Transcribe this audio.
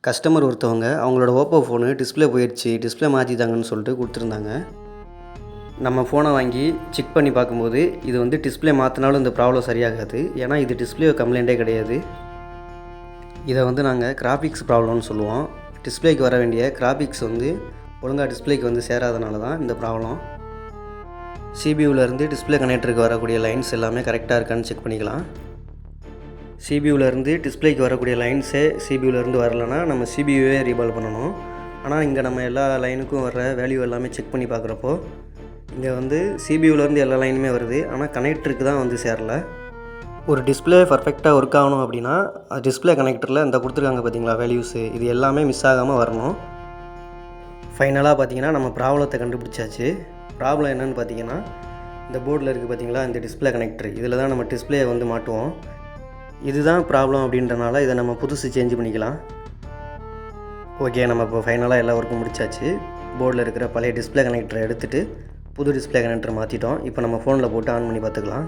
Customer ஒருத்தவங்க அவங்களோட Oppo phone display போயிடுச்சு, டிஸ்பிளே மாற்றி தாங்கன்னு சொல்லிட்டு கொடுத்துருந்தாங்க. நம்ம ஃபோனை வாங்கி செக் பண்ணி பார்க்கும்போது இது வந்து டிஸ்பிளே மாற்றினாலும் இந்த ப்ராப்ளம் சரியாகாது. ஏன்னா இது டிஸ்பிளே கம்ப்ளைண்ட்டே கிடையாது. இதை வந்து நாங்கள் கிராஃபிக்ஸ் ப்ராப்ளம்னு சொல்லுவோம். டிஸ்பிளேக்கு வர வேண்டிய கிராஃபிக்ஸ் வந்து ஒழுங்காக டிஸ்பிளேக்கு வந்து சேராதனால தான் இந்த ப்ராப்ளம். சிபியூலேருந்து டிஸ்பிளே கனெக்டருக்கு வரக்கூடிய லைன்ஸ் எல்லாமே கரெக்டாக இருக்கான்னு செக் பண்ணிக்கலாம். சிபியூலேருந்து டிஸ்பிளேக்கு வரக்கூடிய லைன்ஸே சிபியூலேருந்து வரலைன்னா நம்ம சிபியூவே ரீபால் பண்ணணும். ஆனால் இங்கே நம்ம எல்லா லைனுக்கும் வர வேல்யூ எல்லாமே செக் பண்ணி பார்க்குறப்போ இங்கே வந்து சிபியூலேருந்து எல்லா லைனுமே வருது. ஆனால் கனெக்டருக்கு தான் வந்து சேரல. ஒரு டிஸ்பிளே பர்ஃபெக்டாக ஒர்க் ஆகணும் அப்படின்னா டிஸ்பிளே கனெக்டரில் இந்த கொடுத்துருக்காங்க பார்த்தீங்களா வேல்யூஸு, இது எல்லாமே மிஸ் ஆகாமல் வரணும். ஃபைனலாக பார்த்தீங்கன்னா நம்ம ப்ராப்ளத்தை கண்டுபிடிச்சாச்சு. ப்ராப்ளம் என்னென்னு பார்த்தீங்கன்னா இந்த போர்டில் இருக்குது பார்த்தீங்களா, இந்த டிஸ்பிளே கனெக்டர், இதில் தான் நம்ம டிஸ்பிளே வந்து மாட்டுவோம். இதுதான் ப்ராப்ளம் அப்படின்றனால இதை நம்ம புதுசு சேஞ்ச் பண்ணிக்கலாம். ஓகே, நம்ம இப்போ ஃபைனலாக எல்லா ஒர்க்கும் முடிச்சாச்சு. போர்டில் இருக்கிற பழைய டிஸ்பிளே கனெக்டரை எடுத்துகிட்டு புது டிஸ்பிளே கனெக்டர் மாற்றிட்டோம். இப்போ நம்ம ஃபோனில் போட்டு ஆன் பண்ணி பார்த்துக்கலாம்.